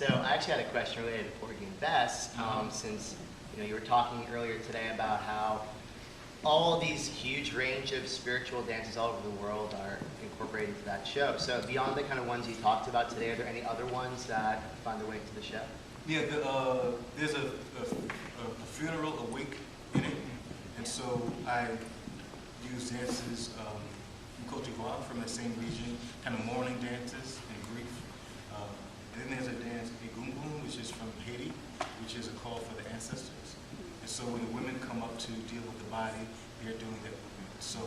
So I actually had a question related to Porgy and Bess, since you were talking earlier today about how all these huge range of spiritual dances all over the world are incorporated into that show. So beyond the kind of ones you talked about today, are there any other ones that find their way to the show? Yeah, there's a funeral, a wake in it, and so I use dances from Cote d'Ivoire, from that same region, kind of mourning dances and grief. And then there's a dance, a gungun, which is from Haiti, which is a call for the ancestors. And so when the women come up to deal with the body, they're doing that movement. So,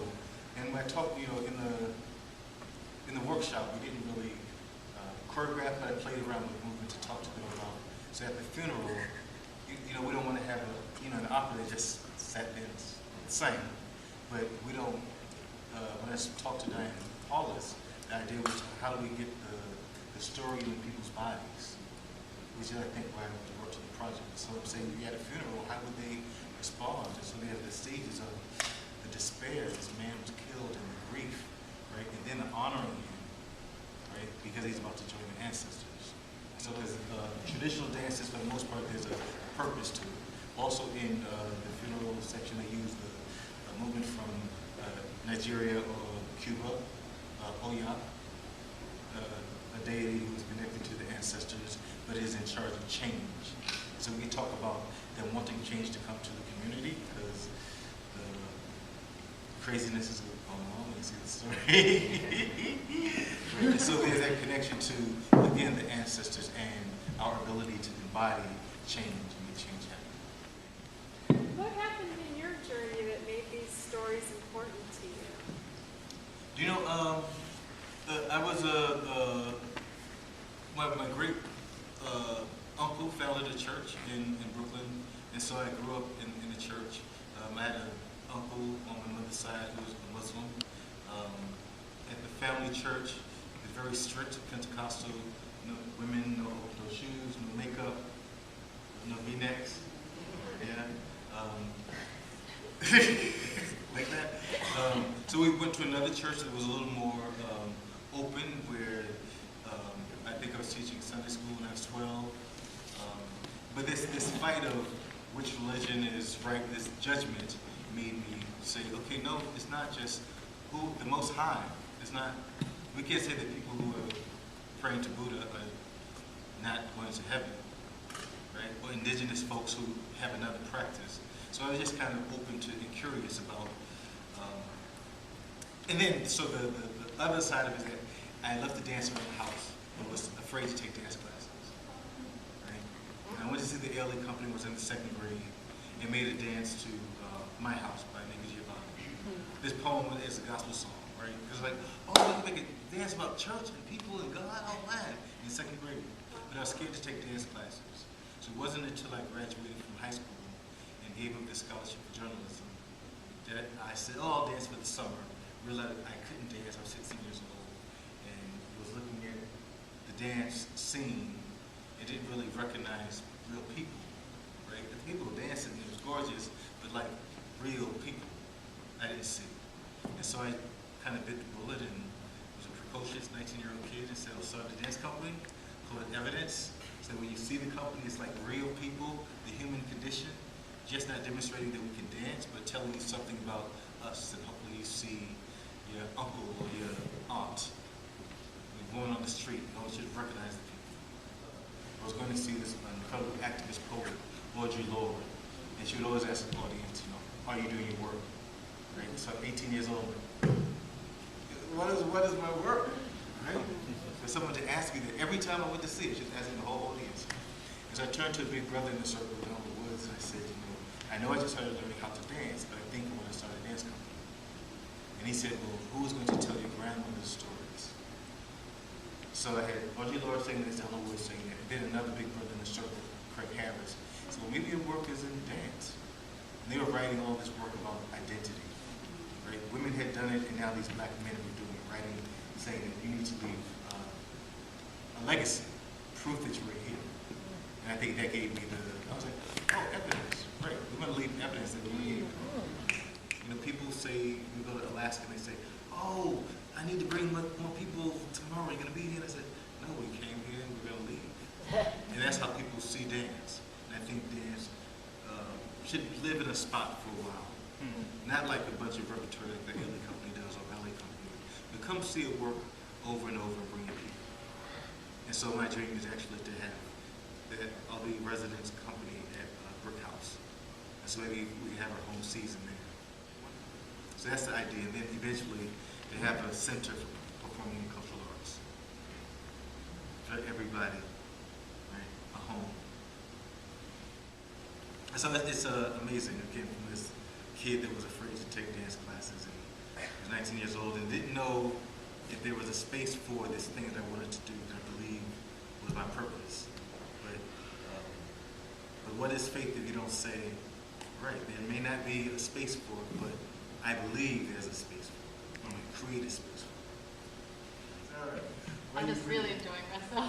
and when I talk, in the workshop, we didn't really choreograph, but I played around with movement to talk to them about. So at the funeral, we don't want to have an opera that just sat there and sang. But we don't, when I talked to Diane Paulus, the idea was how do we get the story in people's bodies, which is, I think, why I worked on the project. So I'm saying, if you had a funeral, how would they respond? And so they have the stages of the despair, this man was killed, and the grief, right? And then the honoring him, right? Because he's about to join the ancestors. So there's traditional dances, for the most part, there's a purpose to it. Also in the funeral section, they use the movement from Nigeria or Cuba, Oya, a deity who is connected to the ancestors, but is in charge of change. So we talk about them wanting change to come to the community because the craziness is going on. You see the story. Right? So there's that connection to, again, the ancestors and our ability to embody change and make change happen. What happened in your journey that made these stories important to you? I was my great uncle founded a church in Brooklyn, and so I grew up in the church. I had an uncle on my mother's side who was a Muslim. At the family church, it's very strict Pentecostal. No women, no shoes, no makeup, no V-necks. Yeah. Like that. So we went to another church that was a little more open, where I think I was teaching Sunday school when I was 12. But this fight of which religion is right, this judgment made me say, okay, no, it's not just who the Most High. It's not. We can't say that people who are praying to Buddha are not going to heaven, right? Or indigenous folks who have another practice. So I was just kind of open to and curious about. And then, so the other side of it is that I loved to dance around the house and was afraid to take dance classes. Right? And I went to see the LA Company, was in the 2nd grade, and made a dance to My House by Nicky Giovanni. This poem is a gospel song, right? Because like, oh, you can make a dance about church and people and God, all that, in 2nd grade. But I was scared to take dance classes. So it wasn't until I graduated from high school and gave up this scholarship for journalism that I said, oh, I'll dance for the summer. Realized I couldn't dance, I was 16 years old, and was looking at the dance scene and didn't really recognize real people, right? The people were dancing, it was gorgeous, but like real people, I didn't see. And so I kind of bit the bullet and was a precocious 19-year-old kid and said, I'll start a dance company, called it Evidence. So when you see the company, it's like real people, the human condition, just not demonstrating that we can dance, but telling you something about us, and hopefully you see your uncle or your aunt. You're going on the street, I want you to recognize the people. I was going to see this incredible activist poet, Audre Lorde, and she would always ask the audience, are you doing your work? Right? So I'm 18 years old. What is my work? Right? For someone to ask me that every time I went to see it, she was asking the whole audience. As I turned to a big brother in the circle down the woods, I said, I know I just started learning how to dance, but I think I want to start a dance company. And he said, well, who is going to tell your grandmother's stories? So I had Audre Lorde saying this, Ella Wood saying that, and then another big brother in the circle, Craig Harris. So maybe your work is in dance. And they were writing all this work about identity. Right? Women had done it, and now these black men were doing it, writing, saying that you need to leave a legacy, proof that you were here. And I think that gave me I was like, oh, evidence. Right, we're going to leave evidence that we're here. People say, we go to Alaska and they say, oh, I need to bring more people tomorrow. You're going to be here? And I said, no, we came here and we're going to leave. And that's how people see dance. And I think dance should live in a spot for a while. Not like a bunch of repertoire like the LA company does or ballet company. But come see it work over and over and bring your people. And so my dream is actually to have that I'll be residence company at Brick House. And so maybe we can have our home season there. So that's the idea. And then eventually they have a center for performing and cultural arts. For everybody, right? A home. And so it's amazing, again, from this kid that was afraid to take dance classes and was 19 years old and didn't know if there was a space for this thing that I wanted to do that I believe was my purpose. But what is faith if you don't say, right, there may not be a space for it, but I believe there's a space for it. I'm going to create a space for it. All right. I'm just really enjoying myself.